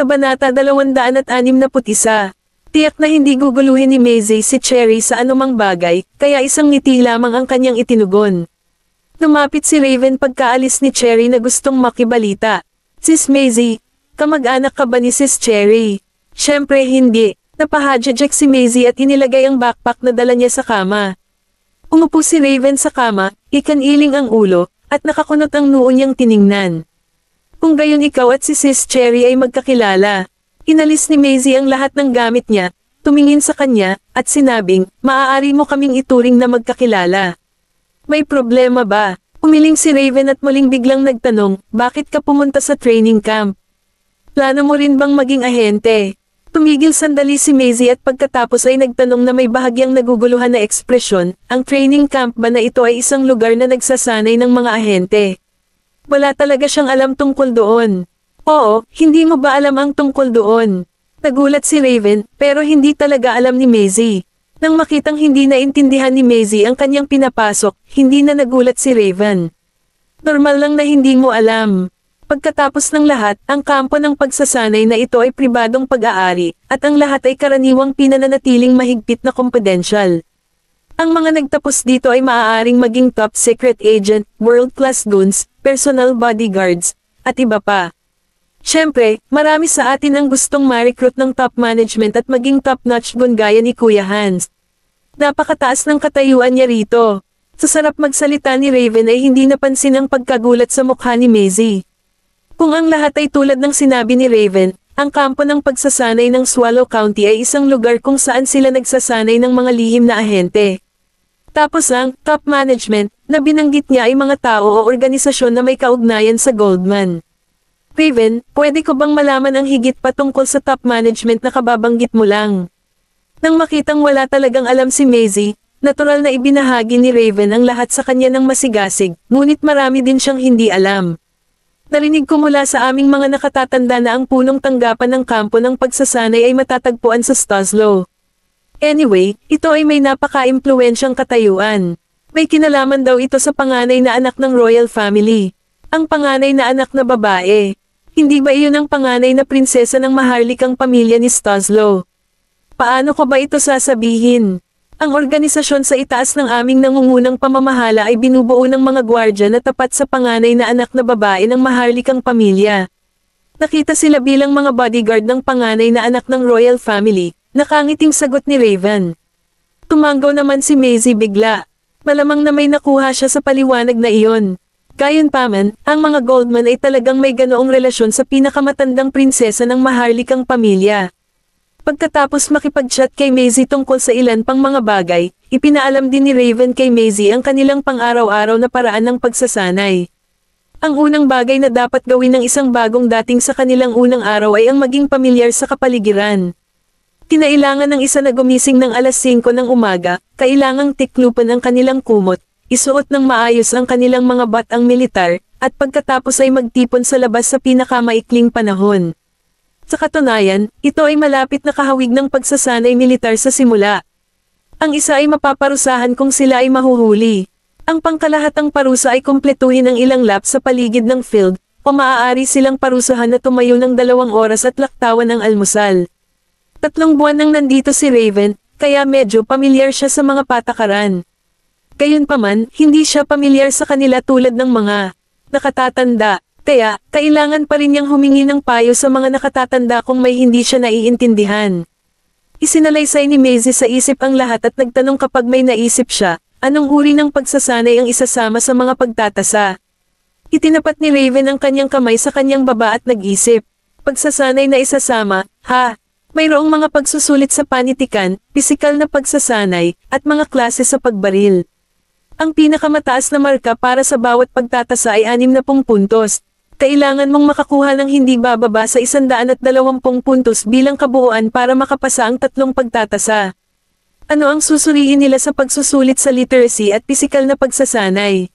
Kabanata 261. Tiyak na hindi guguluhin ni Maisie si Cherry sa anumang bagay, kaya isang ngiti lamang ang kanyang itinugon. Lumapit si Raven pagkaalis ni Cherry na gustong makibalita. Sis Maisie, kamag-anak ka ba ni Sis Cherry? Siyempre hindi. Napahadjajak si Maisie at inilagay ang backpack na dala niya sa kama. Umupo si Raven sa kama, ikaniling ang ulo, at nakakunot ang noo niyang tiningnan. Kung gayon ikaw at si Sis Cherry ay magkakilala. Inalis ni Maisie ang lahat ng gamit niya, tumingin sa kanya, at sinabing, maaari mo kaming ituring na magkakilala. May problema ba? Umiling si Raven at muling biglang nagtanong, bakit ka pumunta sa training camp? Plano mo rin bang maging ahente? Tumigil sandali si Maisie at pagkatapos ay nagtanong na may bahagyang naguguluhan na ekspresyon, ang training camp ba na ito ay isang lugar na nagsasanay ng mga ahente? Wala talaga siyang alam tungkol doon. Oo, hindi mo ba alam ang tungkol doon? Nagulat si Raven, pero hindi talaga alam ni Maisie. Nang makitang hindi naintindihan ni Maisie ang kanyang pinapasok, hindi na nagulat si Raven. Normal lang na hindi mo alam. Pagkatapos ng lahat, ang kampo ng pagsasanay na ito ay pribadong pag-aari, at ang lahat ay karaniwang pinananatiling mahigpit na confidential. Ang mga nagtapos dito ay maaaring maging top secret agent, world-class goons, personal bodyguards, at iba pa. Siyempre, marami sa atin ang gustong ma-recruit ng top management at maging top-notch gun gaya ni Kuya Hans. Napakataas ng katayuan niya rito. Sa sarap magsalita ni Raven ay hindi napansin ang pagkagulat sa mukha ni Maisie. Kung ang lahat ay tulad ng sinabi ni Raven, ang kampo ng pagsasanay ng Swallow County ay isang lugar kung saan sila nagsasanay ng mga lihim na ahente. Tapos ang top management na binanggit niya ay mga tao o organisasyon na may kaugnayan sa Goldman. Raven, pwede ko bang malaman ang higit pa tungkol sa top management na kababanggit mo lang? Nang makitang wala talagang alam si Maisie, natural na ibinahagi ni Raven ang lahat sa kanya ng masigasig, ngunit marami din siyang hindi alam. Narinig ko mula sa aming mga nakatatanda na ang punong tanggapan ng kampo ng pagsasanay ay matatagpuan sa Stoslow. Anyway, ito ay may napaka-impluwensyang katayuan. May kinalaman daw ito sa panganay na anak ng royal family. Ang panganay na anak na babae. Hindi ba iyon ang panganay na prinsesa ng maharlikang pamilya ni Stoslow? Paano ko ba ito sasabihin? Ang organisasyon sa itaas ng aming nangungunang pamamahala ay binubuo ng mga gwardya na tapat sa panganay na anak na babae ng maharlikang pamilya. Nakita sila bilang mga bodyguard ng panganay na anak ng royal family, nakangiting sagot ni Raven. Tumanggaw naman si Maisie bigla. Malamang na may nakuha siya sa paliwanag na iyon. Gayunpaman, ang mga Goldman ay talagang may ganoong relasyon sa pinakamatandang prinsesa ng maharlikang pamilya. Pagkatapos makipag-chat kay Maisie tungkol sa ilan pang mga bagay, ipinaalam din ni Raven kay Maisie ang kanilang pang-araw-araw na paraan ng pagsasanay. Ang unang bagay na dapat gawin ng isang bagong dating sa kanilang unang araw ay ang maging pamilyar sa kapaligiran. Kinailangan ng isa na gumising ng alas 5 ng umaga, kailangang tiklupan ang kanilang kumot, isuot ng maayos ang kanilang mga batang militar, at pagkatapos ay magtipon sa labas sa pinakamaikling panahon. Sa katunayan, ito ay malapit na kahawig ng pagsasanay militar sa simula. Ang isa ay mapaparusahan kung sila ay mahuhuli. Ang pangkalahatang parusa ay kumpletuhin ang ilang lap sa paligid ng field, o maaari silang parusahan na tumayo ng 2 oras at laktawan ng almusal. 3 buwan nang nandito si Raven, kaya medyo pamilyar siya sa mga patakaran. Gayunpaman, hindi siya pamilyar sa kanila tulad ng mga nakatatanda, kaya kailangan pa rin niyang humingi ng payo sa mga nakatatanda kung may hindi siya naiintindihan. Isinalaysay ni Maisie sa isip ang lahat at nagtanong kapag may naisip siya, anong uri ng pagsasanay ang isasama sa mga pagtatasa. Itinapat ni Raven ang kanyang kamay sa kanyang baba at nag-isip. Pagsasanay na isasama, ha? Mayroong mga pagsusulit sa panitikan, pisikal na pagsasanay, at mga klase sa pagbaril. Ang pinakamataas na marka para sa bawat pagtatasa ay 60 puntos. Kailangan mong makakuha ng hindi bababa sa 120 puntos bilang kabuuan para makapasa ang 3 pagtatasa. Ano ang susuriin nila sa pagsusulit sa literacy at pisikal na pagsasanay?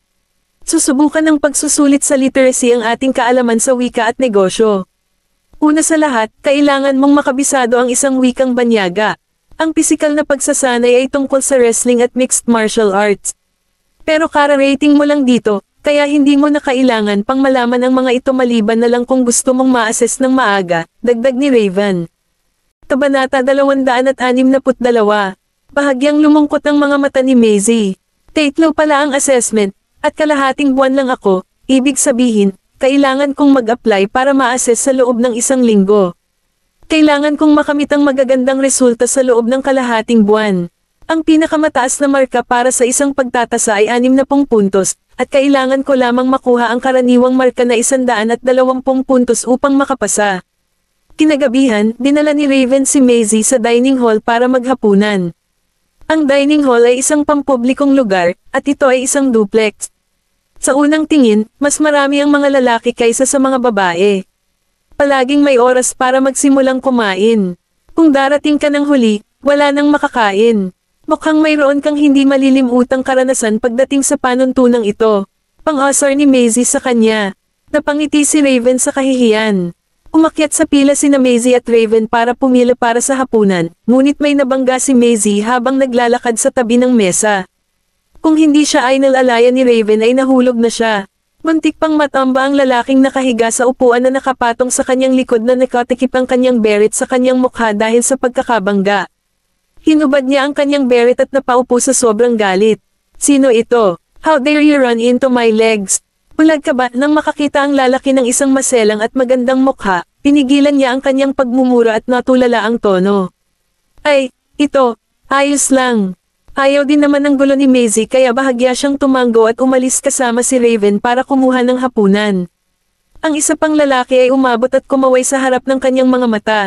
Susubukan ng pagsusulit sa literacy ang ating kaalaman sa wika at negosyo. Una sa lahat, kailangan mong makabisado ang isang wikang banyaga. Ang pisikal na pagsasanay ay tungkol sa wrestling at mixed martial arts. Pero kara-rating mo lang dito, Kaya hindi mo na kailangan pang malaman ang mga ito maliban na lang kung gusto mong ma-assess ng maaga, dagdag ni Raven. Kabanata 262. Bahagyang lumungkot ang mga mata ni Maisie. Tatlo pala ang assessment, at kalahating buwan lang ako, ibig sabihin, kailangan kong mag-apply para ma-assess sa loob ng 1 linggo. Kailangan kong makamit ang magagandang resulta sa loob ng kalahating buwan. Ang pinakamataas na marka para sa isang pagtatasa ay 60 puntos, at kailangan ko lamang makuha ang karaniwang marka na 120 puntos upang makapasa. Kinagabihan, dinala ni Raven si Maisie sa dining hall para maghapunan. Ang dining hall ay isang pampublikong lugar, at ito ay isang duplex. Sa unang tingin, mas marami ang mga lalaki kaysa sa mga babae. Palaging may oras para magsimulang kumain. Kung darating ka ng huli, wala nang makakain. Mukhang mayroon kang hindi malilimutang karanasan pagdating sa panuntunang ito. Pang-asar ni Maisie sa kanya. Napangiti si Raven sa kahihiyan. Umakyat sa pila sina Maisie at Raven para pumila para sa hapunan, ngunit may nabangga si Maisie habang naglalakad sa tabi ng mesa. Kung hindi siya ay nalalaya ni Raven ay nahulog na siya. Muntik pang matamba ang lalaking nakahiga sa upuan na nakapatong sa kanyang likod na nakatikip ang kanyang beret sa kanyang mukha dahil sa pagkakabangga. Hinubad niya ang kanyang beret at napaupo sa sobrang galit. Sino ito? How dare you run into my legs? Bulag ka ba? Nang makakita ang lalaki ng isang maselang at magandang mukha, pinigilan niya ang kanyang pagmumura at natulala ang tono. Ay, ito, ayos lang. Ayaw din naman ng gulo ni Maisie kaya bahagya siyang tumango at umalis kasama si Raven para kumuha ng hapunan. Ang isa pang lalaki ay umabot at kumaway sa harap ng kanyang mga mata.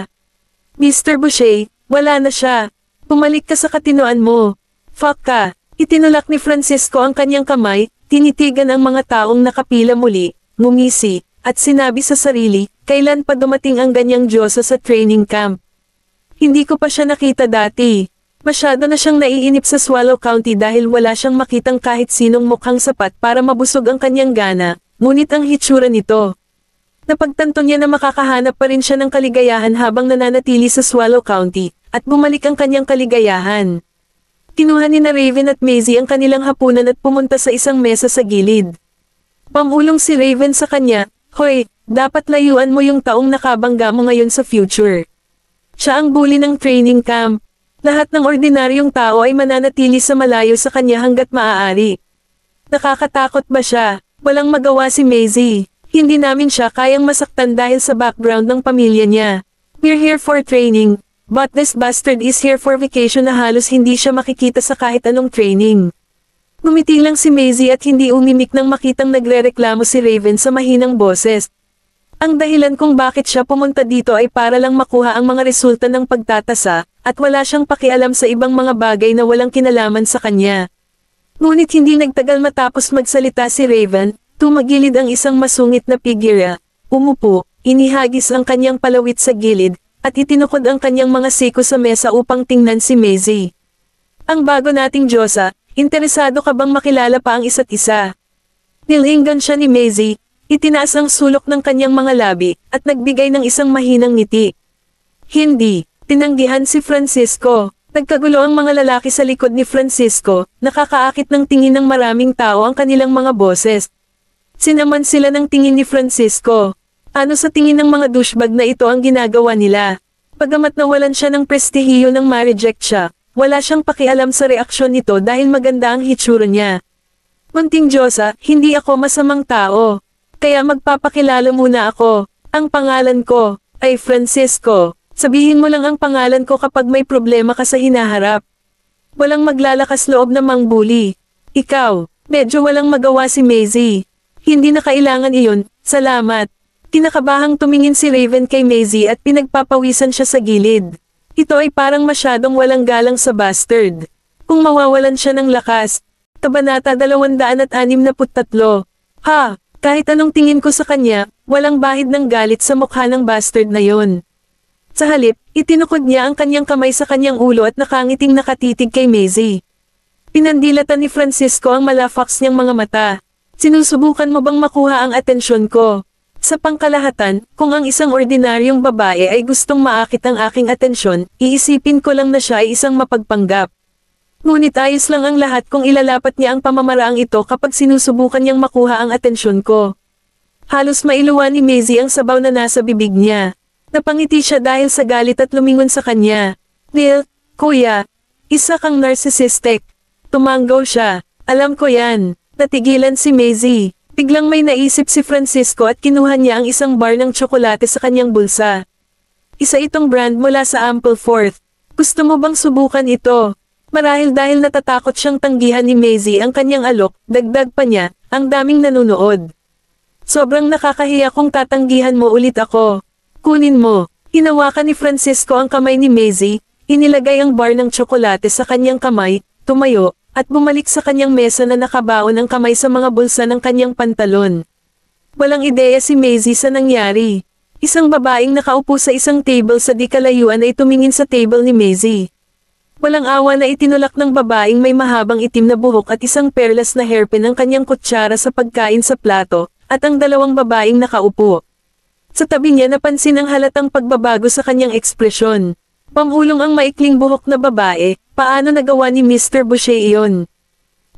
Mr. Boucher, wala na siya. Pumalik ka sa katinoan mo. Fuck ka. Itinulak ni Francisco ang kanyang kamay. Tinitigan ang mga taong nakapila muli, ngumisi, at sinabi sa sarili, kailan pa dumating ang ganyang Diyosa sa training camp. Hindi ko pa siya nakita dati. Masyado na siyang naiinip sa Swallow County dahil wala siyang makitang kahit sinong mukhang sapat para mabusog ang kanyang gana, ngunit ang hitsura nito. Napagtanto niya na makakahanap pa rin siya ng kaligayahan habang nananatili sa Swallow County, at bumalik ang kanyang kaligayahan. Kinuha ni na Raven at Maisie ang kanilang hapunan at pumunta sa isang mesa sa gilid. Pamulong si Raven sa kanya, hoy, dapat layuan mo yung taong nakabangga mo ngayon sa future. Siya ang bully ng training camp. Lahat ng ordinaryong tao ay mananatili sa malayo sa kanya hanggat maaari. Nakakatakot ba siya? Walang magawa si Maisie. Hindi namin siya kayang masaktan dahil sa background ng pamilya niya. We're here for training. But this bastard is here for vacation na halos hindi siya makikita sa kahit anong training. Ngumiti lang si Maisie at hindi umimik nang makitang nagrereklamo si Raven sa mahinang boses. Ang dahilan kung bakit siya pumunta dito ay para lang makuha ang mga resulta ng pagtatasa, at wala siyang pakialam sa ibang mga bagay na walang kinalaman sa kanya. Ngunit hindi nagtagal matapos magsalita si Raven, tumagilid ang isang masungit na figura, umupo, inihagis ang kanyang palawit sa gilid, at itinukod ang kanyang mga siko sa mesa upang tingnan si Maisie. Ang bago nating Diyosa, interesado ka bang makilala pa ang isa't isa? Nilinggan siya ni Maisie, itinaas ang sulok ng kanyang mga labi, at nagbigay ng isang mahinang ngiti. Hindi, tinanggihan si Francisco. Nagkagulo ang mga lalaki sa likod ni Francisco, nakakaakit ng tingin ng maraming tao ang kanilang mga boses. Sinaman sila ng tingin ni Francisco. Ano sa tingin ng mga douchebag na ito ang ginagawa nila? Pagamat nawalan siya ng prestihiyo nang ma-reject siya, wala siyang pakialam sa reaksyon nito dahil maganda ang hitsura niya. Munting Diyosa, hindi ako masamang tao. Kaya magpapakilala muna ako. Ang pangalan ko ay Francisco. Sabihin mo lang ang pangalan ko kapag may problema ka sa hinaharap. Walang maglalakas loob na mangbuli. Ikaw, medyo walang magawa si Maisie. Hindi na kailangan iyon, salamat. Kinakabahang tumingin si Raven kay Maisie at pinagpapawisan siya sa gilid. Ito ay parang masyadong walang galang sa bastard. Kung mawawalan siya ng lakas. Kabanata 263. Ha, kahit anong tingin ko sa kanya, walang bahid ng galit sa mukha ng bastard na yon. Sa halip, itinukod niya ang kanyang kamay sa kanyang ulo at nakangiting nakatitig kay Maisie. Pinandilatan ni Francisco ang malafax niyang mga mata. Sinusubukan mo bang makuha ang atensyon ko? Sa pangkalahatan, kung ang isang ordinaryong babae ay gustong maakit ang aking atensyon, iisipin ko lang na siya ay isang mapagpanggap. Ngunit ayos lang ang lahat kung ilalapat niya ang pamamaraang ito kapag sinusubukan niyang makuha ang atensyon ko. Halos mailuwa ni Maisie ang sabaw na nasa bibig niya. Napangiti siya dahil sa galit at lumingon sa kanya. Neil, kuya, isa kang narcissistic. Tumanggaw siya. Alam ko yan. Natigilan si Maisie. Biglang may naisip si Francisco at kinuha niya ang isang bar ng tsokolate sa kanyang bulsa. Isa itong brand mula sa Ampleforth. Gusto mo bang subukan ito? Marahil dahil natatakot siyang tanggihan ni Maisie ang kanyang alok, dagdag pa niya, ang daming nanonood. Sobrang nakakahiya kung tatanggihan mo ulit ako. Kunin mo. Hinawakan ni Francisco ang kamay ni Maisie, inilagay ang bar ng tsokolate sa kanyang kamay, tumayo, at bumalik sa kanyang mesa na nakabaon ang kamay sa mga bulsa ng kanyang pantalon. Walang ideya si Maisie sa nangyari. Isang babaeng nakaupo sa isang table sa di kalayuan ay tumingin sa table ni Maisie. Walang awa na itinulak ng babaeng may mahabang itim na buhok at isang perlas na hairpin ang kanyang kutsara sa pagkain sa plato, at ang dalawang babaeng nakaupo. Sa tabi niya napansin ang halatang pagbabago sa kanyang ekspresyon. Pamulong ang maikling buhok na babae, paano nagawa ni Mr. Boucher iyon?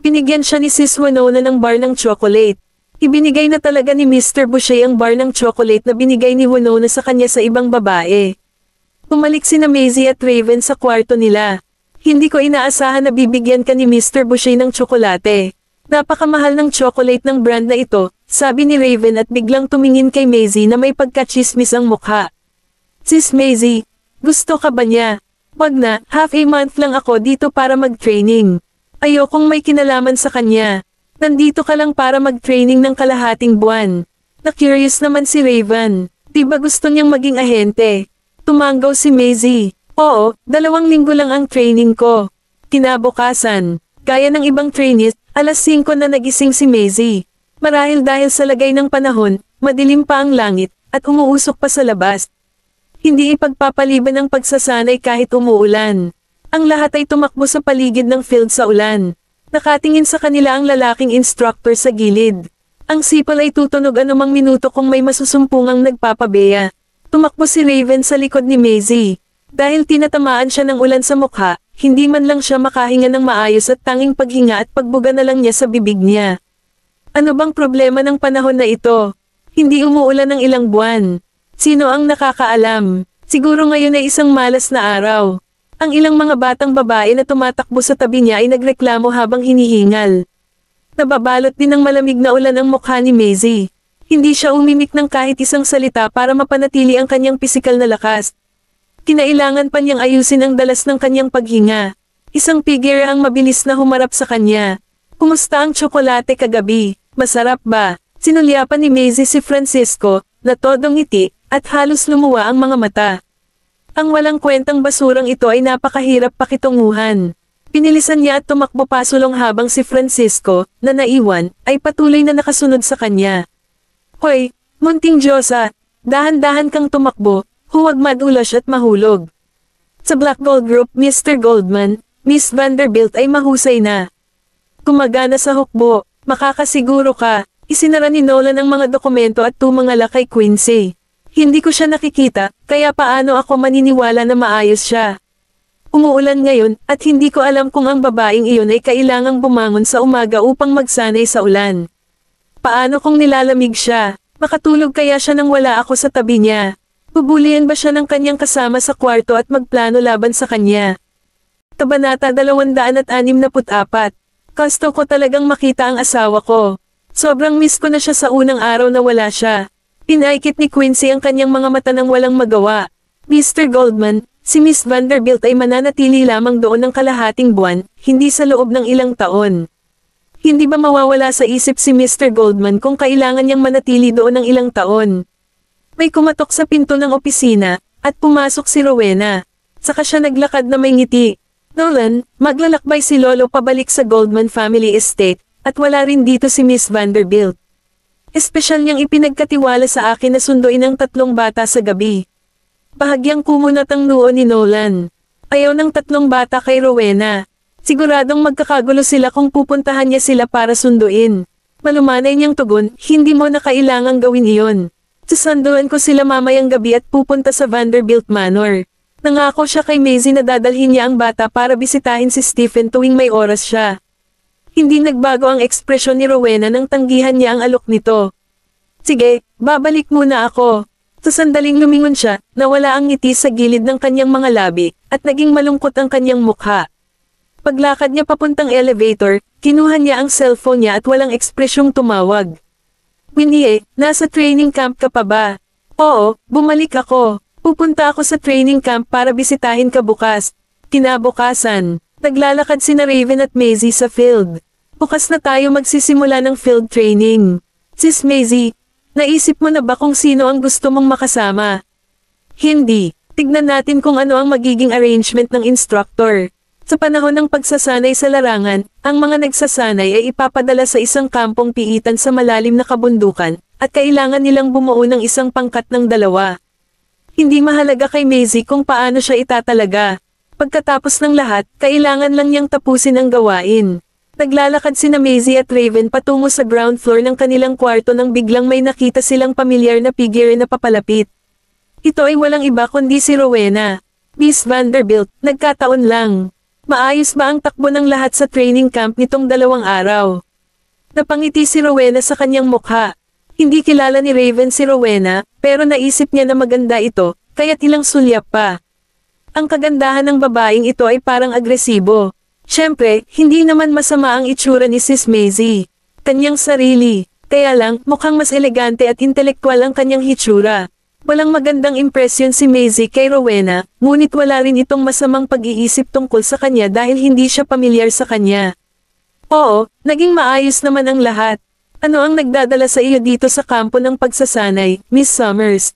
Binigyan siya ni Sis Winona ng bar ng chocolate. Ibinigay na talaga ni Mr. Boucher ang bar ng chocolate na binigay ni Winona sa kanya sa ibang babae. Pumalik sina Maisie at Raven sa kwarto nila. Hindi ko inaasahan na bibigyan ka ni Mr. Boucher ng tsokolate. Napakamahal ng chocolate ng brand na ito, sabi ni Raven at biglang tumingin kay Maisie na may pagkachismis ang mukha. Sis Maisie, gusto ka ba niya? Wag na, half a month lang ako dito para mag-training. Ayokong may kinalaman sa kanya. Nandito ka lang para mag-training ng kalahating buwan. Na-curious naman si Raven. Diba gusto niyang maging ahente? Tumanggaw si Maisie. Oo, 2 linggo lang ang training ko. Kinabukasan, gaya ng ibang trainees, alas 5 na nagising si Maisie. Marahil dahil sa lagay ng panahon, madilim pa ang langit, at umuusok pa sa labas. Hindi ipagpapaliban ang pagsasanay kahit umuulan. Ang lahat ay tumakbo sa paligid ng field sa ulan. Nakatingin sa kanila ang lalaking instructor sa gilid. Ang sipol ay tutunog anumang minuto kung may masusumpungang nagpapabeya. Tumakbo si Raven sa likod ni Maisie. Dahil tinatamaan siya ng ulan sa mukha, hindi man lang siya makahinga ng maayos at tanging paghinga at pagbuga na lang niya sa bibig niya. Ano bang problema ng panahon na ito? Hindi umuulan ng ilang buwan. Sino ang nakakaalam? Siguro ngayon ay isang malas na araw. Ang ilang mga batang babae na tumatakbo sa tabi niya ay nagreklamo habang hinihingal. Nababalot din ng malamig na ulan ang mukha ni Maisie. Hindi siya umimik ng kahit isang salita para mapanatili ang kanyang pisikal na lakas. Kinailangan pa niyang ayusin ang dalas ng kanyang paghinga. Isang figure ang mabilis na humarap sa kanya. Kumusta ang tsokolate kagabi? Masarap ba? Sinulyapan ni Maisie si Francisco, na todong ngiti, at halos lumuwa ang mga mata. Ang walang kwentang basurang ito ay napakahirap pakitunguhan. Pinilisan niya at tumakbo pasulong habang si Francisco, na naiwan, ay patuloy na nakasunod sa kanya. Hoy, munting Diyosa, dahan-dahan kang tumakbo. Huwag madulas at mahulog. Sa Black Gold Group, Mr. Goldman, Miss Vanderbilt ay mahusay na. Gumagana sa hukbo, makakasiguro ka, isinara ni Nolan ang mga dokumento at tumangala kay Quincy. Hindi ko siya nakikita, kaya paano ako maniniwala na maayos siya? Umuulan ngayon, at hindi ko alam kung ang babaeng iyon ay kailangang bumangon sa umaga upang magsanay sa ulan. Paano kung nilalamig siya? Makatulog kaya siya nang wala ako sa tabi niya? Bubulihan ba siya ng kanyang kasama sa kwarto at magplano laban sa kanya? Kabanata 264. Gusto ko talagang makita ang asawa ko. Sobrang miss ko na siya sa unang araw na wala siya. Pinaikit ni Quincy ang kanyang mga mata nang walang magawa. Mr. Goldman, si Miss Vanderbilt ay mananatili lamang doon ng kalahating buwan, hindi sa loob ng ilang taon. Hindi ba mawawala sa isip si Mr. Goldman kung kailangan niyang manatili doon ng ilang taon? May kumatok sa pinto ng opisina, at pumasok si Rowena. Saka siya naglakad na may ngiti. Nolan, maglalakbay si Lolo pabalik sa Goldman Family Estate, at wala rin dito si Miss Vanderbilt. Espesyal niyang ipinagkatiwala sa akin na sunduin ang 3 bata sa gabi. Bahagyang kumunat ang noo ni Nolan. Ayaw ng 3 bata kay Rowena. Siguradong magkakagulo sila kung pupuntahan niya sila para sunduin. Malumanay niyang tugon, hindi mo na kailangang gawin iyon. Susunduan ko sila mamayang gabi at pupunta sa Vanderbilt Manor. Nangako siya kay Maisie na dadalhin niya ang bata para bisitahin si Stephen tuwing may oras siya. Hindi nagbago ang ekspresyon ni Rowena nang tanggihan niya ang alok nito. Sige, babalik muna ako. Sa sandaling lumingon siya, nawala ang ngiti sa gilid ng kanyang mga labi, at naging malungkot ang kanyang mukha. Paglakad niya papuntang elevator, kinuha niya ang cellphone niya at walang ekspresyong tumawag. Winnie, nasa training camp ka pa ba? Oo, bumalik ako. Pupunta ako sa training camp para bisitahin ka bukas. Kinabukasan, naglalakad sina Raven at Maisie sa field. Bukas na tayo magsisimula ng field training. Sis Maisie, naisip mo na ba kung sino ang gusto mong makasama? Hindi. Tignan natin kung ano ang magiging arrangement ng instructor. Sa panahon ng pagsasanay sa larangan, ang mga nagsasanay ay ipapadala sa isang kampong piitan sa malalim na kabundukan, at kailangan nilang bumuo ng isang pangkat ng dalawa. Hindi mahalaga kay Maisie kung paano siya itatalaga. Pagkatapos ng lahat, kailangan lang niyang tapusin ang gawain. Naglalakad sina Maisie at Raven patungo sa ground floor ng kanilang kwarto nang biglang may nakita silang pamilyar na figure na papalapit. Ito ay walang iba kundi si Rowena. Miss Vanderbilt, nagkataon lang. Maayos ba ang takbo ng lahat sa training camp nitong 2 araw? Napangiti si Rowena sa kanyang mukha. Hindi kilala ni Raven si Rowena, pero naisip niya na maganda ito, kaya't ilang sulyap pa. Ang kagandahan ng babaeng ito ay parang agresibo. Siyempre, hindi naman masama ang itsura ni Sis Maisie. Kanyang sarili. Kaya lang, mukhang mas elegante at intelektual ang kanyang hitsura. Walang magandang impresyon si Maisie kay Rowena, ngunit wala rin itong masamang pag-iisip tungkol sa kanya dahil hindi siya pamilyar sa kanya. Oo, naging maayos naman ang lahat. Ano ang nagdadala sa iyo dito sa kampo ng pagsasanay, Miss Summers?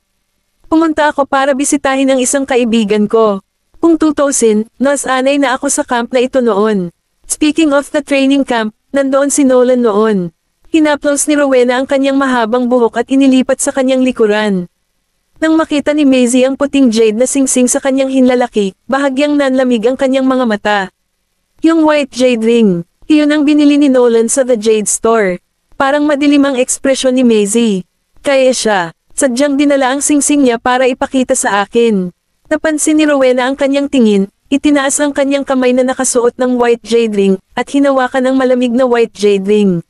Pumunta ako para bisitahin ang isang kaibigan ko. Kung tutusin, nasanay na ako sa camp na ito noon. Speaking of the training camp, nandoon si Nolan noon. Hinaplos ni Rowena ang kanyang mahabang buhok at inilipat sa kanyang likuran. Nang makita ni Maisie ang puting jade na singsing sa kanyang hinlalaki, bahagyang nanlamig ang kanyang mga mata. Yung white jade ring, iyon ang binili ni Nolan sa The Jade Store. Parang madilim ang ekspresyon ni Maisie. Kaya siya, sadyang dinala ang singsing niya para ipakita sa akin. Napansin ni Rowena ang kanyang tingin, itinaas ang kanyang kamay na nakasuot ng white jade ring, at hinawakan ang malamig na white jade ring.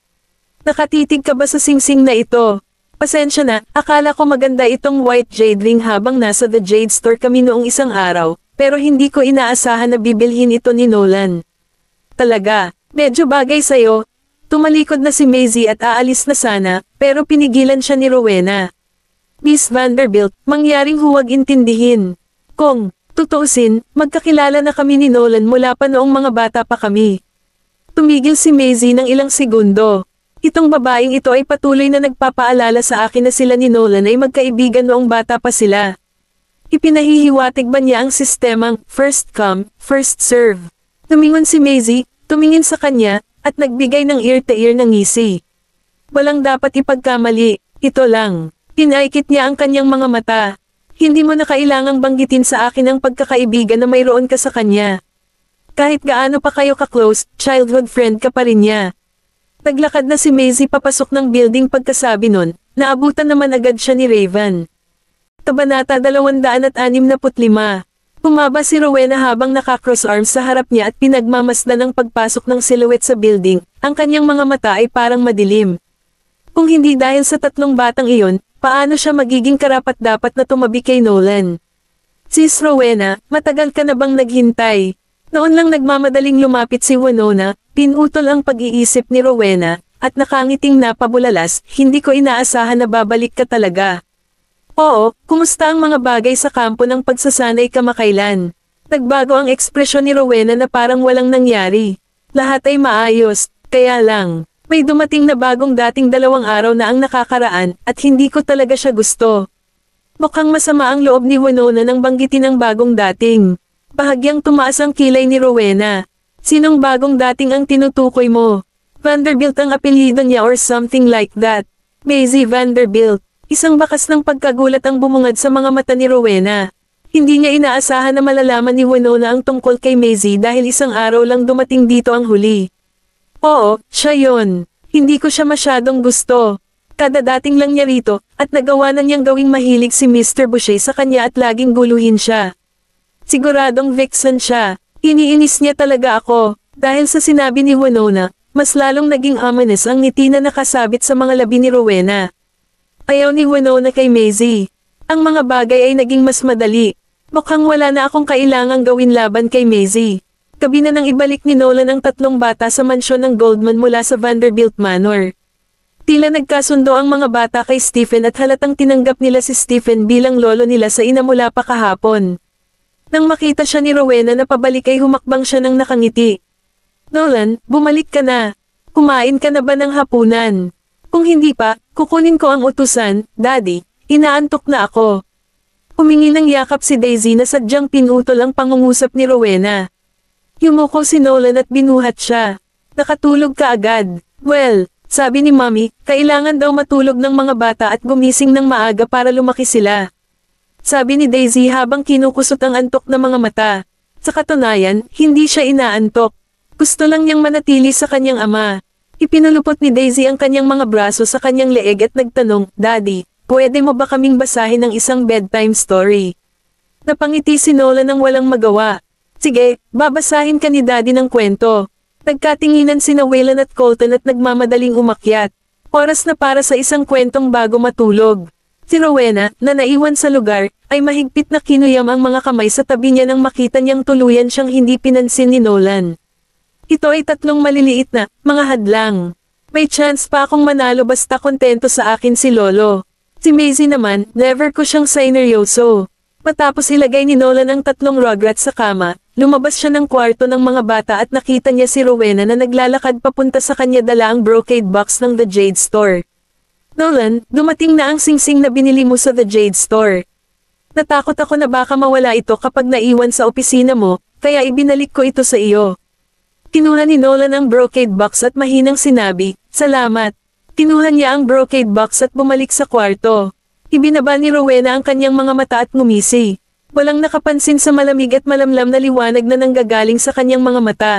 Nakatitig ka ba sa singsing na ito? Pasensya na, akala ko maganda itong white jade ring habang nasa The Jade Store kami noong isang araw, pero hindi ko inaasahan na bibilhin ito ni Nolan. Talaga, medyo bagay sa'yo. Tumalikod na si Maisie at aalis na sana, pero pinigilan siya ni Rowena. Miss Vanderbilt, mangyaring huwag intindihin. Kung tutuusin, magkakilala na kami ni Nolan mula pa noong mga bata pa kami. Tumigil si Maisie ng ilang segundo. Itong babaeng ito ay patuloy na nagpapaalala sa akin na sila ni Nolan ay magkaibigan noong bata pa sila. Ipinahihiwatig ba niya ang sistemang first come, first serve? Tumingon si Maisie, tumingin sa kanya, at nagbigay ng ear-to-ear ng ngisi. Walang dapat ipagkamali, ito lang. Pinaikit niya ang kanyang mga mata. Hindi mo na kailangang banggitin sa akin ang pagkakaibigan na mayroon ka sa kanya. Kahit gaano pa kayo ka-close, childhood friend ka pa rin niya. Naglakad na si Maisie papasok ng building pagkasabi nun, naabutan naman agad siya ni Raven. Kabanata 265. Bumaba si Rowena habang naka-cross arms sa harap niya at pinagmamasdan ang pagpasok ng silhouette sa building, ang kanyang mga mata ay parang madilim. Kung hindi dahil sa 3 batang iyon, paano siya magiging karapat-dapat na tumabi kay Nolan? Sis Rowena, matagal ka na bang naghintay? Noon lang nagmamadaling lumapit si Winona, pinutol ang pag-iisip ni Rowena, at nakangiting napabulalas, hindi ko inaasahan na babalik ka talaga. Oo, kumusta ang mga bagay sa kampo ng pagsasanay kamakailan? Nagbago ang ekspresyon ni Rowena na parang walang nangyari. Lahat ay maayos, kaya lang. May dumating na bagong dating 2 araw na ang nakakaraan, at hindi ko talaga siya gusto. Mukhang masama ang loob ni Winona nang banggitin ang bagong dating. Bahagyang tumaas ang kilay ni Rowena. Sinong bagong dating ang tinutukoy mo? Vanderbilt ang apelyido niya or something like that. Maisie Vanderbilt. Isang bakas ng pagkagulat ang bumungad sa mga mata ni Rowena. Hindi niya inaasahan na malalaman ni Winona ang tungkol kay Maisie dahil isang araw lang dumating dito ang huli. Oo, siya yon. Hindi ko siya masyadong gusto. Kadadating lang niya rito, at nagawa na niyang gawing mahilig si Mr. Boucher sa kanya at laging guluhin siya. Siguradong vexan siya. Iniinis niya talaga ako. Dahil sa sinabi ni Winona, mas lalong naging ominous ang ngiti na nakasabit sa mga labi ni Rowena. Ayaw ni Winona kay Maisie. Ang mga bagay ay naging mas madali. Mukhang wala na akong kailangang gawin laban kay Maisie. Gabi na nang ibalik ni Nolan ang 3 bata sa mansyon ng Goldman mula sa Vanderbilt Manor. Tila nagkasundo ang mga bata kay Stephen at halatang tinanggap nila si Stephen bilang lolo nila sa ina mula pa kahapon. Nang makita siya ni Rowena na pabalik ay humakbang siya ng nakangiti. Nolan, bumalik ka na. Kumain ka na ba ng hapunan? Kung hindi pa, kukunin ko ang utusan, Daddy, inaantok na ako. Humingi ng yakap si Daisy na sadyang pinutol ang pangungusap ni Rowena. Yumuko si Nolan at binuhat siya. Nakatulog ka agad. Well, sabi ni Mommy, kailangan daw matulog ng mga bata at gumising ng maaga para lumaki sila. Sabi ni Daisy habang kinukusot ang antok ng mga mata. Sa katunayan, hindi siya inaantok. Gusto lang niyang manatili sa kanyang ama. Ipinulupot ni Daisy ang kanyang mga braso sa kanyang leeg at nagtanong, Daddy, pwede mo ba kaming basahin ng isang bedtime story? Napangiti si Nolan ng walang magawa. Sige, babasahin ka ni Daddy ng kwento. Nagkatinginan sina Waylon at Colton at nagmamadaling umakyat. Oras na para sa isang kwentong bago matulog. Si Rowena, na naiwan sa lugar, ay mahigpit na kinuyam ang mga kamay sa tabi niya nang makita niyang tuluyan siyang hindi pinansin ni Nolan. Ito ay 3 maliliit na, mga hadlang. May chance pa akong manalo basta kontento sa akin si Lolo. Si Maisie naman, never ko siyang sineryoso. Matapos ilagay ni Nolan ang 3 Rugrats sa kama, lumabas siya ng kwarto ng mga bata at nakita niya si Rowena na naglalakad papunta sa kanya dala ang brocade box ng The Jade Store. Nolan, dumating na ang singsing na binili mo sa The Jade Store. Natakot ako na baka mawala ito kapag naiwan sa opisina mo, kaya ibinalik ko ito sa iyo. Kinuha ni Nolan ang brocade box at mahinang sinabi, salamat. Kinuha niya ang brocade box at bumalik sa kwarto. Ibinaba ni Rowena ang kanyang mga mata at ngumisi. Walang nakapansin sa malamig at malamlam na liwanag na nanggagaling sa kanyang mga mata.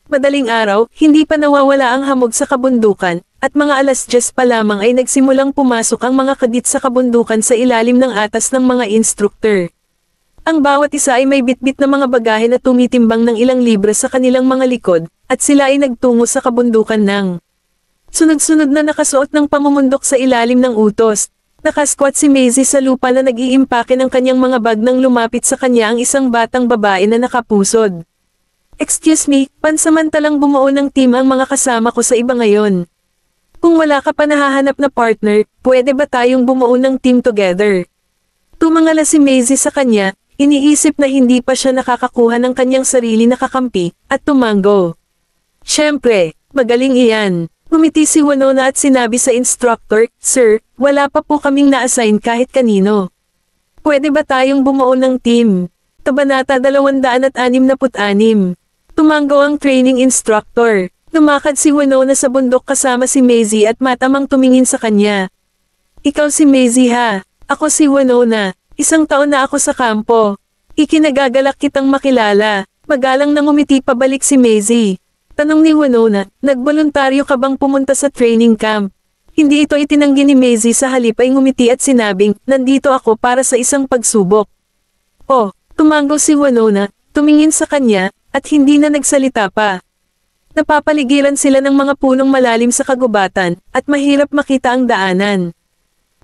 Madaling araw, hindi pa nawawala ang hamog sa kabundukan, at mga 10:00 pa lamang ay nagsimulang pumasok ang mga kadit sa kabundukan sa ilalim ng atas ng mga instructor. Ang bawat isa ay may bitbit na mga bagahe na tumitimbang ng ilang libra sa kanilang mga likod, at sila ay nagtungo sa kabundukan ng sunod-sunod na nakasuot ng pamumundok sa ilalim ng utos. Nakasquat si Maisie sa lupa na nag-iimpake ng kanyang mga bag nang lumapit sa kanya ang isang batang babae na nakapusod. Excuse me, pansamantalang bumuo ng team ang mga kasama ko sa iba ngayon. Kung wala ka pa nahahanap na partner, pwede ba tayong bumuo ng team together? Tumangala si Maisie sa kanya. Iniisip na hindi pa siya nakakakuha ng kanyang sarili na kakampi, at tumango. Siyempre, magaling iyan. Ngumiti si Winona at sinabi sa instructor, Sir, wala pa po kaming na-assign kahit kanino. Pwede ba tayong bumuo ng team? Kabanata 266. Tumango ang training instructor. Lumakad si Winona sa bundok kasama si Maisie at matamang tumingin sa kanya. Ikaw si Maisie ha? Ako si Winona. 1 taon na ako sa kampo. Ikinagagalak kitang makilala. Magalang nang umiti pabalik si Maisie. Tanong ni Winona, nagboluntaryo ka bang pumunta sa training camp? Hindi ito itinanggi ni Maisie, sa halip ay ngumiti at sinabing, nandito ako para sa isang pagsubok. Oh, tumango si Winona, tumingin sa kanya, at hindi na nagsalita pa. Napapaligiran sila ng mga punong malalim sa kagubatan, at mahirap makita ang daanan.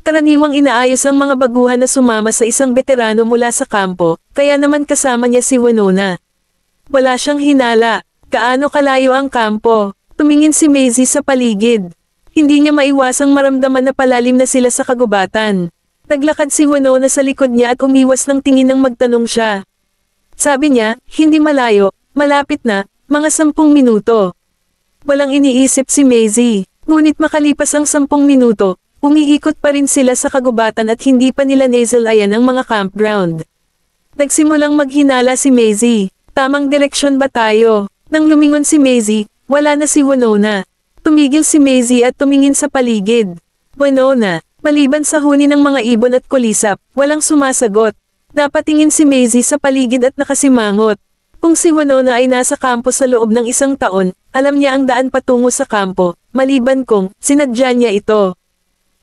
Karaniwang inaayos ang mga baguhan na sumama sa isang veterano mula sa kampo, kaya naman kasama niya si Winona. Wala siyang hinala. Kaano kalayo ang kampo? Tumingin si Maisie sa paligid. Hindi niya maiwasang maramdaman na palalim na sila sa kagubatan. Naglakad si Winona sa likod niya at umiwas ng tingin nang magtanong siya. Sabi niya, hindi malayo, malapit na, mga 10 minuto. Walang iniisip si Maisie. Ngunit makalipas ang 10 minuto, umiikot pa rin sila sa kagubatan at hindi pa nila nasalayan ang mga campground. Nagsimulang maghinala si Maisie. Tamang direksyon ba tayo? Nang lumingon si Maisie, wala na si Winona. Tumigil si Maisie at tumingin sa paligid. Winona, maliban sa huni ng mga ibon at kulisap, walang sumasagot. Napatingin si Maisie sa paligid at nakasimangot. Kung si Winona ay nasa kampo sa loob ng 1 taon, alam niya ang daan patungo sa kampo, maliban kung sinadya niya ito.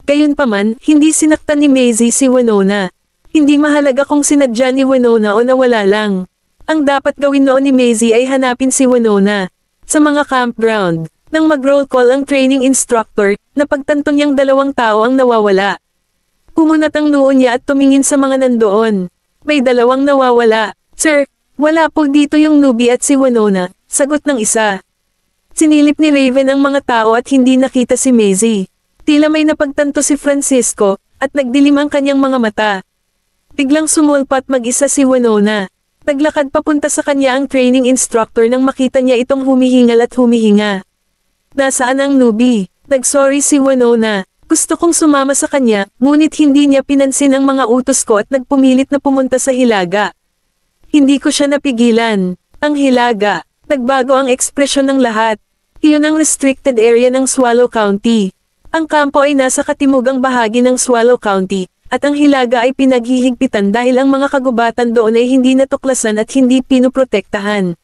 Gayunpaman, hindi sinaktan ni Maisie si Winona. Hindi mahalaga kung sinadya ni Winona o nawala lang. Ang dapat gawin noon ni Maisie ay hanapin si Winona. Sa mga campground, nang mag-roll call ang training instructor, napagtanto niyang 2 tao ang nawawala. Pumunat ang noo niya at tumingin sa mga nandoon. May 2 nawawala. Sir, wala po dito yung newbie at si Winona, sagot ng isa. Sinilip ni Raven ang mga tao at hindi nakita si Maisie. Tila may napagtanto si Francisco, at nagdilim ang kanyang mga mata. Biglang sumulpat mag-isa si Winona. Naglakad papunta sa kanya ang training instructor nang makita niya itong humihingal at humihinga. Nasaan ang newbie? Nagsorry si Winona. Gusto kong sumama sa kanya, ngunit hindi niya pinansin ang mga utos ko at nagpumilit na pumunta sa hilaga. Hindi ko siya napigilan. Ang hilaga. Nagbago ang ekspresyon ng lahat. Iyon ang restricted area ng Swallow County. Ang kampo ay nasa katimugang bahagi ng Swallow County, at ang hilaga ay pinaghihigpitan dahil ang mga kagubatan doon ay hindi natuklasan at hindi pinoprotektahan.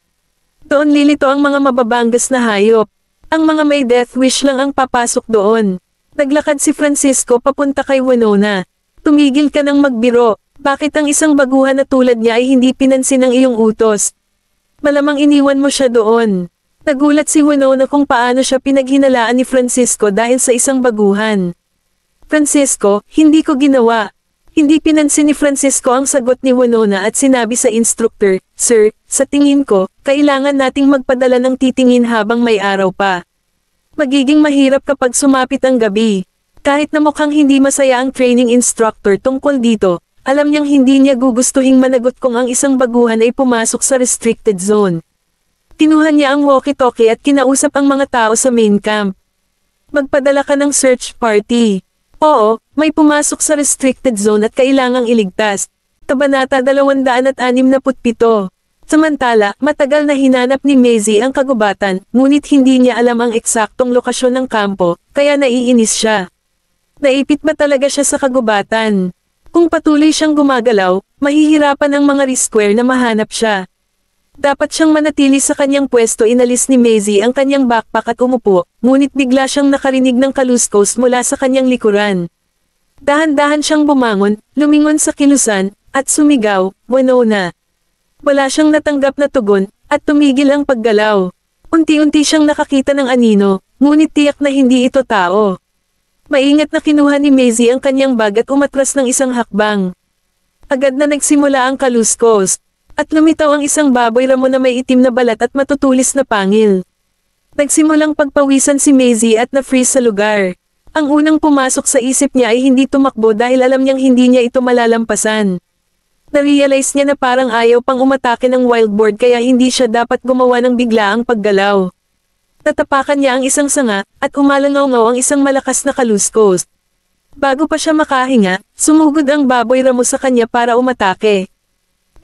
Doon lilito ang mga mababangas na hayop. Ang mga may death wish lang ang papasok doon. Naglakad si Francisco papunta kay Winona. Tumigil ka ng magbiro. Bakit ang isang baguhan na tulad niya ay hindi pinansin ang iyong utos? Malamang iniwan mo siya doon. Nagulat si Winona kung paano siya pinaghinalaan ni Francisco dahil sa isang baguhan. Francisco, hindi ko ginawa. Hindi pinansin ni Francisco ang sagot ni Winona at sinabi sa instructor, Sir, sa tingin ko, kailangan nating magpadala ng titingin habang may araw pa. Magiging mahirap kapag sumapit ang gabi. Kahit na mukhang hindi masaya ang training instructor tungkol dito, alam niyang hindi niya gugustuhing managot kung ang isang baguhan ay pumasok sa restricted zone. Kinuha niya ang walkie-talkie at kinausap ang mga tao sa main camp. Magpadala ka ng search party. Oo, may pumasok sa restricted zone at kailangang iligtas. Kabanata 267. Samantala, matagal na hinanap ni Maisie ang kagubatan, ngunit hindi niya alam ang eksaktong lokasyon ng kampo, kaya naiinis siya. Naipit ba talaga siya sa kagubatan? Kung patuloy siyang gumagalaw, mahihirapan ang mga rescuer na mahanap siya. Dapat siyang manatili sa kanyang pwesto. Inalis ni Maisie ang kanyang backpack at umupo, ngunit bigla siyang nakarinig ng kaluskos mula sa kanyang likuran. Dahan-dahan siyang bumangon, lumingon sa kilusan, at sumigaw, Winona. Wala siyang natanggap na tugon, at tumigil ang paggalaw. Unti-unti siyang nakakita ng anino, ngunit tiyak na hindi ito tao. Maingat na kinuha ni Maisie ang kanyang bag at umatras ng isang hakbang. Agad na nagsimula ang kaluskos. At lumitaw ang isang baboy ramo na may itim na balat at matutulis na pangil. Nagsimulang pagpawisan si Maisie at na-freeze sa lugar. Ang unang pumasok sa isip niya ay hindi tumakbo dahil alam niyang hindi niya ito malalampasan. Na-realize niya na parang ayaw pang umatake ng wild boar kaya hindi siya dapat gumawa ng biglaang paggalaw. Natapakan niya ang isang sanga, at umalangaw-ngaw ang isang malakas na kaluskos. Bago pa siya makahinga, sumugod ang baboy ramo sa kanya para umatake.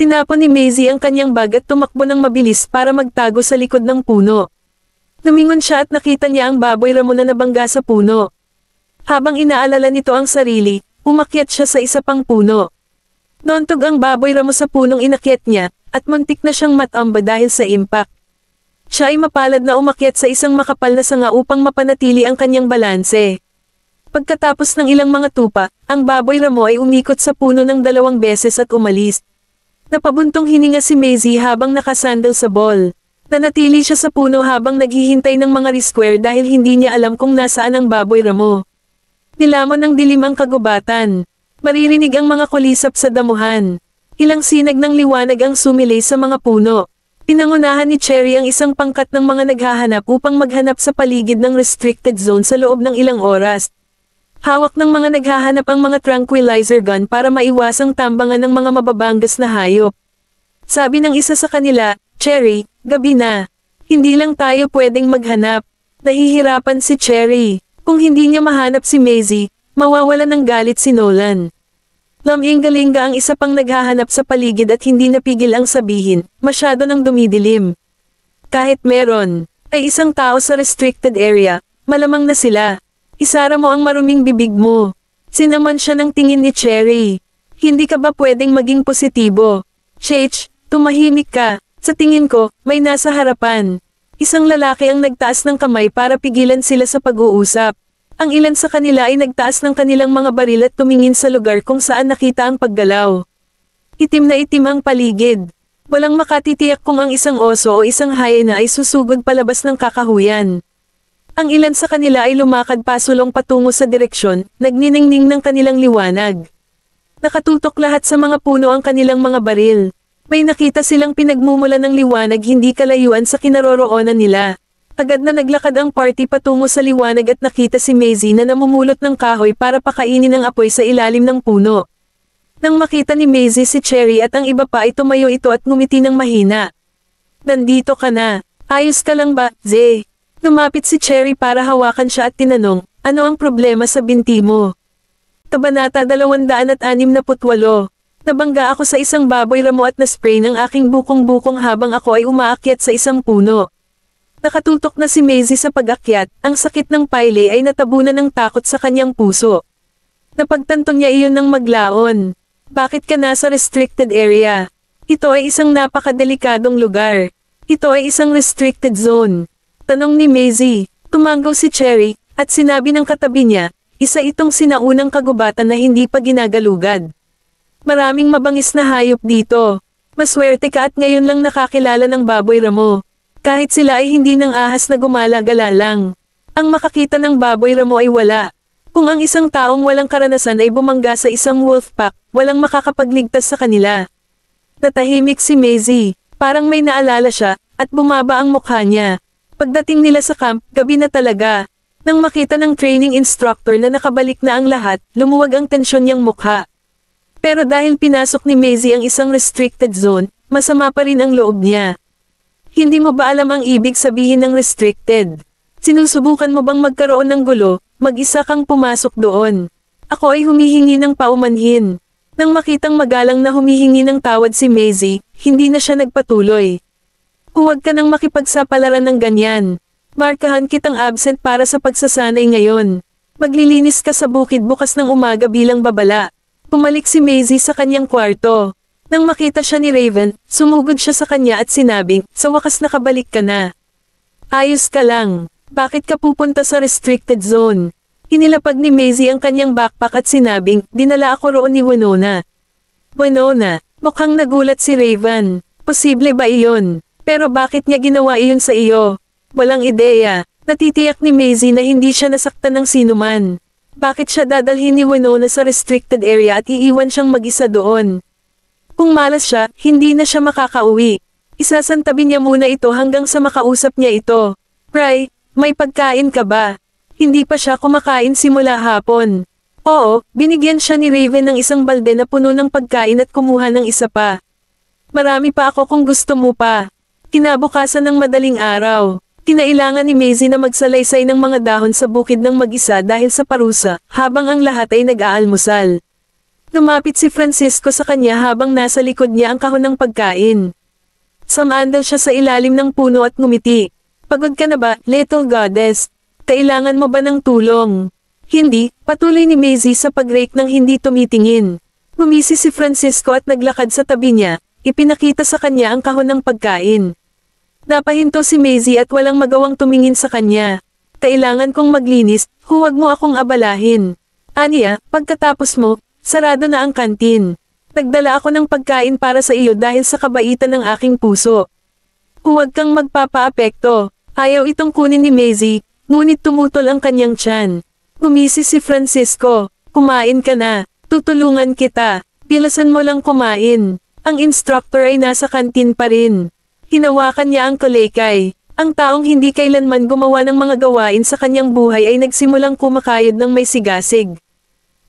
Tinapon ni Maisie ang kanyang bag at tumakbo ng mabilis para magtago sa likod ng puno. Lumingon siya at nakita niya ang baboy ramo na nabangga sa puno. Habang inaalala nito ang sarili, umakyat siya sa isa pang puno. Noontog ang baboy ramo sa punong inakyat niya, at muntik na siyang matamba dahil sa impact. Siya ay mapalad na umakyat sa isang makapal na sanga upang mapanatili ang kanyang balanse. Pagkatapos ng ilang mga tupa, ang baboy ramo ay umikot sa puno ng 2 beses at umalis. Napabuntong hininga si Maisie habang nakasandal sa ball. Nanatili siya sa puno habang naghihintay ng mga rescuer dahil hindi niya alam kung nasaan ang baboy ramo. Nilamon ng dilim ang kagubatan. Maririnig ang mga kulisap sa damuhan. Ilang sinag ng liwanag ang sumilay sa mga puno. Pinangunahan ni Cherry ang isang pangkat ng mga naghahanap upang maghanap sa paligid ng restricted zone sa loob ng ilang oras. Hawak ng mga naghahanap ang mga tranquilizer gun para maiwasang tambangan ng mga mababangas na hayop. Sabi ng isa sa kanila, Cherry, gabi na. Hindi lang tayo pwedeng maghanap. Nahihirapan si Cherry. Kung hindi niya mahanap si Maisie, mawawala ng galit si Nolan. Laminggalinga ang isa pang naghahanap sa paligid at hindi napigil ang sabihin, masyado nang dumidilim. Kahit meron, ay isang tao sa restricted area, malamang na sila. Isara mo ang maruming bibig mo. Sinaman siya ng tingin ni Cherry. Hindi ka ba pwedeng maging positibo? Cheech, tumahimik ka. Sa tingin ko, may nasa harapan. Isang lalaki ang nagtaas ng kamay para pigilan sila sa pag-uusap. Ang ilan sa kanila ay nagtaas ng kanilang mga baril at tumingin sa lugar kung saan nakita ang paggalaw. Itim na itim ang paligid. Walang makatitiyak kung ang isang oso o isang hyena ay susugod palabas ng kakahuyan. Ang ilan sa kanila ay lumakad pasulong patungo sa direksyon, nagniningning ng kanilang liwanag. Nakatutok lahat sa mga puno ang kanilang mga baril. May nakita silang pinagmumula ng liwanag hindi kalayuan sa kinaroroonan nila. Agad na naglakad ang party patungo sa liwanag at nakita si Maisie na namumulot ng kahoy para pakainin ang apoy sa ilalim ng puno. Nang makita ni Maisie si Cherry at ang iba pa ay tumayo ito at ngumiti ng mahina. Nandito ka na. Ayos ka lang ba, Zay? Lumapit si Cherry para hawakan siya at tinanong, ano ang problema sa binti mo? Kabanata 268. Nabangga ako sa isang baboy ramo at na-spray ng aking bukong-bukong habang ako ay umaakyat sa isang puno. Nakatutok na si Maisie sa pag-akyat, ang sakit ng paile ay natabunan ng takot sa kanyang puso. Napagtanto niya iyon ng maglaon. Bakit ka nasa restricted area? Ito ay isang napakadelikadong lugar. Ito ay isang restricted zone. Tanong ni Maisie. Tumanggaw si Cherry, at sinabi ng katabi niya, isa itong sinaunang kagubatan na hindi pa ginagalugad. Maraming mabangis na hayop dito. Maswerte ka at ngayon lang nakakilala ng baboy ramo. Kahit sila ay hindi ng ahas na gumala-gala lang. Ang makakita ng baboy ramo ay wala. Kung ang isang taong walang karanasan ay bumangga sa isang wolf pack, walang makakapagligtas sa kanila. Natahimik si Maisie, parang may naalala siya, at bumaba ang mukha niya. Pagdating nila sa camp, gabi na talaga. Nang makita ng training instructor na nakabalik na ang lahat, lumuwag ang tensyon niyang mukha. Pero dahil pinasok ni Maisie ang isang restricted zone, masama pa rin ang loob niya. Hindi mo ba alam ang ibig sabihin ng restricted? Sinusubukan mo bang magkaroon ng gulo, mag-isa kang pumasok doon? Ako ay humihingi ng paumanhin. Nang makitang magalang na humihingi ng tawad si Maisie, hindi na siya nagpatuloy. Huwag ka nang makipagsapalaran ng ganyan. Markahan kitang absent para sa pagsasanay ngayon. Maglilinis ka sa bukid bukas ng umaga bilang babala. Pumalik si Maisie sa kanyang kwarto. Nang makita siya ni Raven, sumugod siya sa kanya at sinabing, sa wakas nakabalik ka na. Ayos ka lang. Bakit ka pupunta sa restricted zone? Inilapag ni Maisie ang kanyang backpack at sinabing, dinala ako roon ni Winona. Winona, mukhang nagulat si Raven. Posible ba iyon? Pero bakit niya ginawa iyon sa iyo? Walang ideya. Natitiyak ni Maisie na hindi siya nasaktan ng sinuman. Bakit siya dadalhin ni Winona sa restricted area at iiwan siyang mag-isa doon? Kung malas siya, hindi na siya makakauwi. Isasantabi niya muna ito hanggang sa makausap niya ito. Ray, may pagkain ka ba? Hindi pa siya kumakain simula hapon. Oo, binigyan siya ni Raven ng isang balde na puno ng pagkain at kumuha ng isa pa. Marami pa ako kung gusto mo pa. Kinabukasan ng madaling araw. Kinailangan ni Maisie na magsalaysay ng mga dahon sa bukid ng mag-isa dahil sa parusa, habang ang lahat ay nag-aalmusal. Lumapit si Francisco sa kanya habang nasa likod niya ang kahon ng pagkain. Sumandal siya sa ilalim ng puno at ngumiti. Pagod ka na ba, little goddess? Kailangan mo ba ng tulong? Hindi, patuloy ni Maisie sa pag-rake ng hindi tumitingin. Ngumisi si Francisco at naglakad sa tabi niya, ipinakita sa kanya ang kahon ng pagkain. Napahinto si Maisie at walang magawang tumingin sa kanya. Kailangan kong maglinis, huwag mo akong abalahin. Aniya, pagkatapos mo, sarado na ang kantin. Nagdala ako ng pagkain para sa iyo dahil sa kabaitan ng aking puso. Huwag kang magpapaapekto. Ayaw itong kunin ni Maisie, ngunit tumutol ang kanyang tiyan. Gumisi si Francisco. Kumain ka na. Tutulungan kita. Bilasan mo lang kumain. Ang instructor ay nasa kantin pa rin. Hinawakan niya ang kalaykay. Ang taong hindi kailanman gumawa ng mga gawain sa kanyang buhay ay nagsimulang kumakayod ng may sigasig.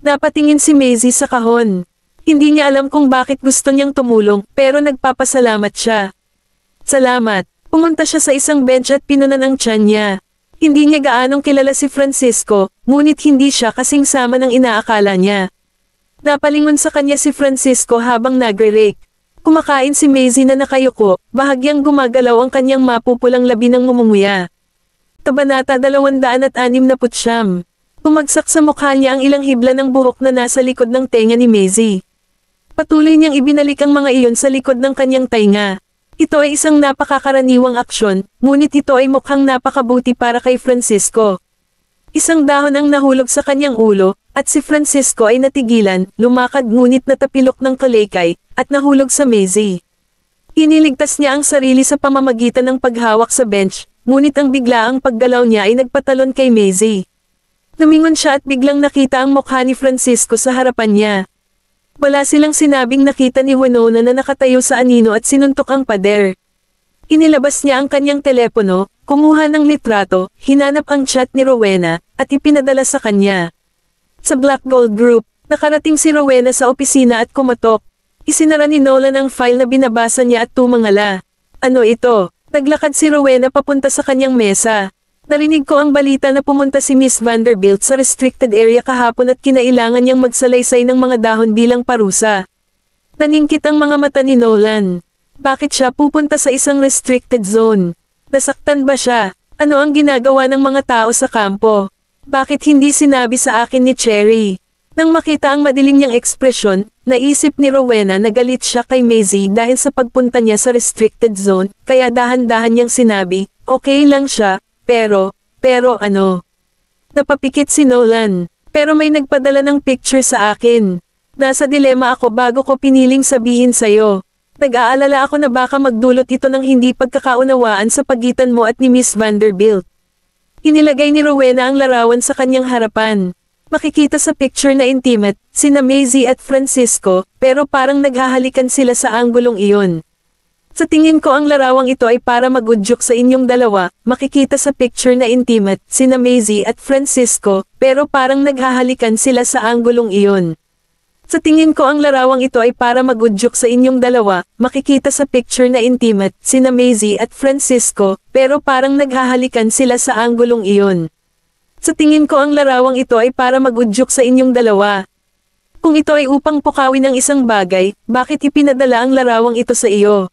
Napatingin si Maisie sa kahon. Hindi niya alam kung bakit gusto niyang tumulong, pero nagpapasalamat siya. Salamat. Pumunta siya sa isang bench at pinunan ang tiyan niya. Hindi niya gaanong kilala si Francisco, ngunit hindi siya kasing sama ng inaakala niya. Napalingon sa kanya si Francisco habang nagre-rake. Kumakain si Maisie na nakayuko, bahagyang gumagalaw ang kanyang mapupulang labi ng ngumunguya. Kabanata 269. Bumagsak sa mukha niya ang ilang hibla ng buhok na nasa likod ng tenga ni Maisie. Patuloy niyang ibinalik ang mga iyon sa likod ng kanyang tainga. Ito ay isang napakakaraniwang aksyon, ngunit ito ay mukhang napakabuti para kay Francisco. Isang dahon ang nahulog sa kanyang ulo, at si Francisco ay natigilan, lumakad ngunit natapilok ng kalaykay, at nahulog sa Maisie. Iniligtas niya ang sarili sa pamamagitan ng paghawak sa bench, ngunit ang biglaang paggalaw niya ay nagpatalon kay Maisie. Lumingon siya at biglang nakita ang mukha ni Francisco sa harapan niya. Wala silang sinabing nakita ni Winona na nakatayo sa anino at sinuntok ang pader. Inilabas niya ang kanyang telepono, kumuha ng litrato, hinanap ang chat ni Rowena, at ipinadala sa kanya. Sa Black Gold Group, nakarating si Rowena sa opisina at kumatok. Isinara ni Nolan ang file na binabasa niya at tumangala. Ano ito? Naglakad si Rowena papunta sa kanyang mesa. Narinig ko ang balita na pumunta si Miss Vanderbilt sa restricted area kahapon at kinailangan niyang magsalaysay ng mga dahon bilang parusa. Naningkit ang mga mata ni Nolan. Bakit siya pupunta sa isang restricted zone? Nasaktan ba siya? Ano ang ginagawa ng mga tao sa kampo? Bakit hindi sinabi sa akin ni Cherry? Nang makita ang madilim niyang ekspresyon, naisip ni Rowena na galit siya kay Maisie dahil sa pagpunta niya sa restricted zone, kaya dahan-dahan niyang sinabi, okay lang siya, pero ano? Napapikit si Nolan, pero may nagpadala ng picture sa akin. Nasa dilema ako bago ko piniling sabihin sa'yo. Nag-aalala ako na baka magdulot ito ng hindi pagkakaunawaan sa pagitan mo at ni Miss Vanderbilt. Inilagay ni Rowena ang larawan sa kanyang harapan. Makikita sa picture na intimate, sina Maisie at Francisco, pero parang naghahalikan sila sa anggulong iyon. Sa tingin ko ang larawang ito ay para magudyok sa inyong dalawa, makikita sa picture na intimate, sina Maisie at Francisco, pero parang naghahalikan sila sa anggulong iyon. Sa tingin ko ang larawang ito ay para magudyok sa inyong dalawa, makikita sa picture na intimate, sina Maisie at Francisco, pero parang naghahalikan sila sa anggulong iyon. Sa tingin ko ang larawang ito ay para magudyok sa inyong dalawa. Kung ito ay upang pukawin ang isang bagay, bakit ipinadala ang larawang ito sa iyo?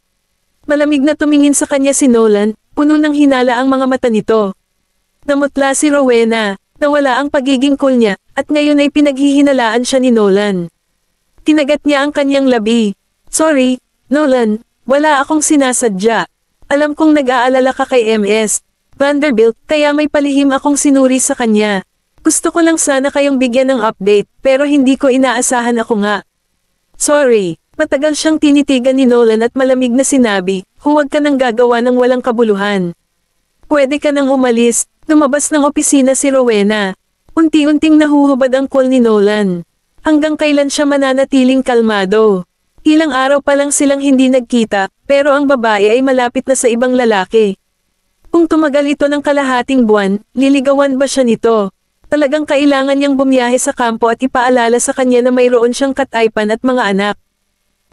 Malamig na tumingin sa kanya si Nolan, puno ng hinala ang mga mata nito. Namutla si Rowena, nawala ang pagiging cool niya, at ngayon ay pinaghihinalaan siya ni Nolan. Kinagat niya ang kanyang labi. Sorry, Nolan, wala akong sinasadya. Alam kong nag-aalala ka kay MS Vanderbilt, kaya may palihim akong sinuri sa kanya. Gusto ko lang sana kayong bigyan ng update, pero hindi ko inaasahan ako nga. Sorry, matagal siyang tinitigan ni Nolan at malamig na sinabi, huwag ka nang gagawa ng walang kabuluhan. Pwede ka nang umalis, lumabas ng opisina si Rowena. Unti-unting nahuhubad ang call ni Nolan. Hanggang kailan siya mananatiling kalmado? Ilang araw pa lang silang hindi nagkita, pero ang babae ay malapit na sa ibang lalaki. Kung tumagal ito ng kalahating buwan, liligawan ba siya nito? Talagang kailangan niyang bumiyahe sa kampo at ipaalala sa kanya na mayroon siyang kataypan at mga anak.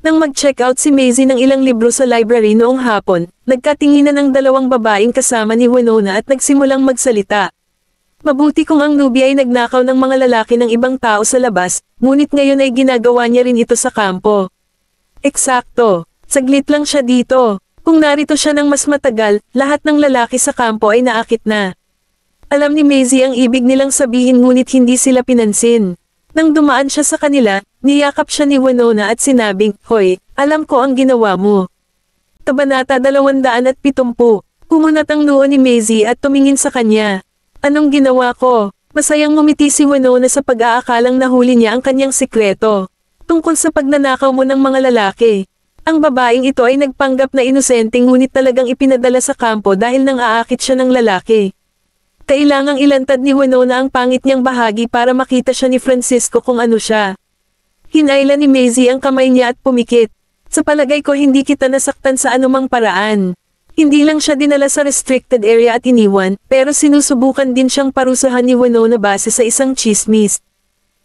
Nang mag-check out si Maisie ng ilang libro sa library noong hapon, nagkatinginan ng dalawang babaeng kasama ni Winona at nagsimulang magsalita. Mabuti kung ang nubya ay nagnakaw ng mga lalaki ng ibang tao sa labas, ngunit ngayon ay ginagawa niya rin ito sa kampo. Eksakto, saglit lang siya dito. Kung narito siya ng mas matagal, lahat ng lalaki sa kampo ay naakit na. Alam ni Maisie ang ibig nilang sabihin ngunit hindi sila pinansin. Nang dumaan siya sa kanila, niyakap siya ni Winona at sinabing, Hoy, alam ko ang ginawa mo. Kabanata 270. Kumunat ang noo ni Maisie at tumingin sa kanya. Anong ginawa ko? Masayang ngumiti si Winona sa pag-aakalang nahuli niya ang kanyang sikreto. Tungkol sa pagnanakaw mo ng mga lalaki. Ang babaeng ito ay nagpanggap na inosente ngunit talagang ipinadala sa kampo dahil nang aakit siya ng lalaki. Kailangang ilantad ni Winona ang pangit niyang bahagi para makita siya ni Francisco kung ano siya. Hinayla ni Maisie ang kamay niya at pumikit. Sa palagay ko hindi kita nasaktan sa anumang paraan. Hindi lang siya dinala sa restricted area at iniwan, pero sinusubukan din siyang parusahan ni Winona base sa isang chismis.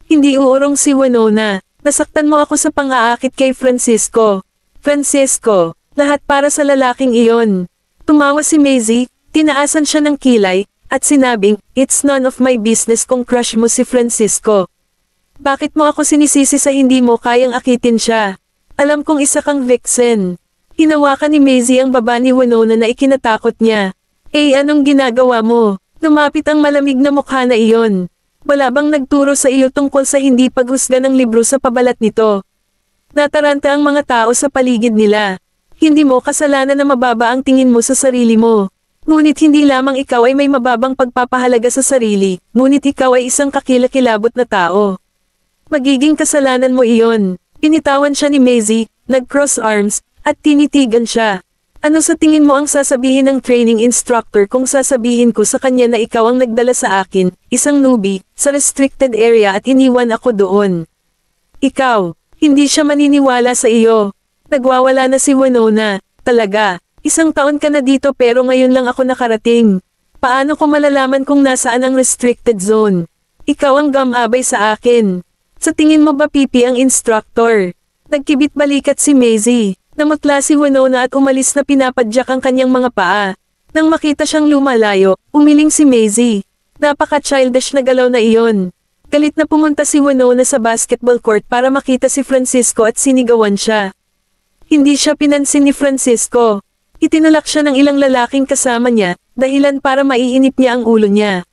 Hindi uurong si Winona. Nasaktan mo ako sa pang-aakit kay Francisco. Francisco, lahat para sa lalaking iyon. Tumawa si Maisie, tinaasan siya ng kilay, at sinabing, it's none of my business kung crush mo si Francisco. Bakit mo ako sinisisi sa hindi mo kayang akitin siya? Alam kong isa kang vixen. Hinawakan ni Maisie ang baba ni Winona na ikinatakot niya. Anong ginagawa mo? Lumapit ang malamig na mukha na iyon. Wala bang nagturo sa iyo tungkol sa hindi paghusga ng libro sa pabalat nito? Nataranta ang mga tao sa paligid nila. Hindi mo kasalanan na mababa ang tingin mo sa sarili mo. Ngunit hindi lamang ikaw ay may mababang pagpapahalaga sa sarili, ngunit ikaw ay isang kakilakilabot na tao. Magiging kasalanan mo iyon. Pinitawan siya ni Maisie, nag-cross arms, at tinitigan siya. Ano sa tingin mo ang sasabihin ng training instructor kung sasabihin ko sa kanya na ikaw ang nagdala sa akin, isang newbie, sa restricted area at iniwan ako doon? Ikaw, hindi siya maniniwala sa iyo. Nagwawala na si Winona, talaga. 1 taon ka na dito pero ngayon lang ako nakarating. Paano ko malalaman kung nasaan ang restricted zone? Ikaw ang gumabay sa akin. Sa tingin mo ba pipi ang instructor? Nagkibit balikat si Maisie. Namutla si Winona at umalis na pinapadyak ang kanyang mga paa. Nang makita siyang lumalayo, umiling si Maisie. Napaka-childish na galaw na iyon. Galit na pumunta si Winona sa basketball court para makita si Francisco at sinigawan siya. Hindi siya pinansin ni Francisco. Itinulak siya ng ilang lalaking kasama niya, dahilan para maiinip niya ang ulo niya.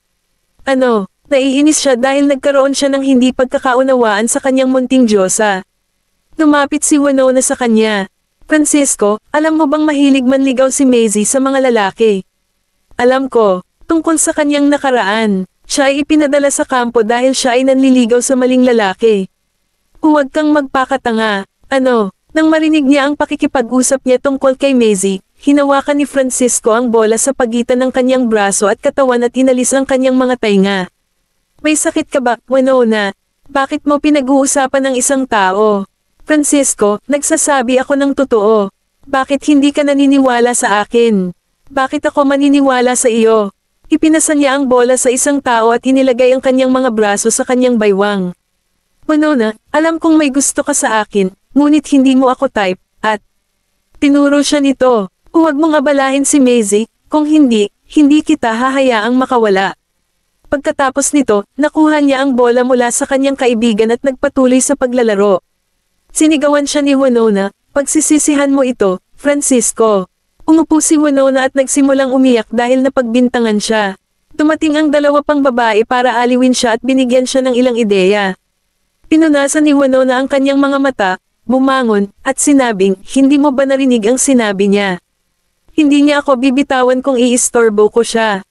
Ano, naiinis siya dahil nagkaroon siya ng hindi pagkakaunawaan sa kanyang munting diyosa. Lumapit si Winona sa kanya. Francisco, alam mo bang mahilig manligaw si Maisie sa mga lalaki? Alam ko, tungkol sa kanyang nakaraan, siya ay ipinadala sa kampo dahil siya ay nanliligaw sa maling lalaki. Huwag kang magpakatanga, ano, nang marinig niya ang pakikipag-usap niya tungkol kay Maisie, hinawakan ni Francisco ang bola sa pagitan ng kanyang braso at katawan at inalis ang kanyang mga tainga. May sakit ka ba, Winona? Bakit mo pinag-uusapan ng isang tao? Francisco, nagsasabi ako ng totoo. Bakit hindi ka naniniwala sa akin? Bakit ako maniniwala sa iyo? Ipinasa niya ang bola sa isang tao at inilagay ang kanyang mga braso sa kanyang baywang. Winona, alam kong may gusto ka sa akin, ngunit hindi mo ako type, at tinuro siya nito. Huwag mong abalahin si Maisie, kung hindi, hindi kita hahayaang makawala. Pagkatapos nito, nakuha niya ang bola mula sa kanyang kaibigan at nagpatuloy sa paglalaro. Sinigawan siya ni Winona, pagsisisihan mo ito, Francisco. Umupo si Winona at nagsimulang umiyak dahil napagbintangan siya. Dumating ang 2 pang babae para aliwin siya at binigyan siya ng ilang ideya. Pinunasan ni Winona ang kanyang mga mata, bumangon, at sinabing, hindi mo ba narinig ang sinabi niya? Hindi niya ako bibitawan kung iistorbo ko siya.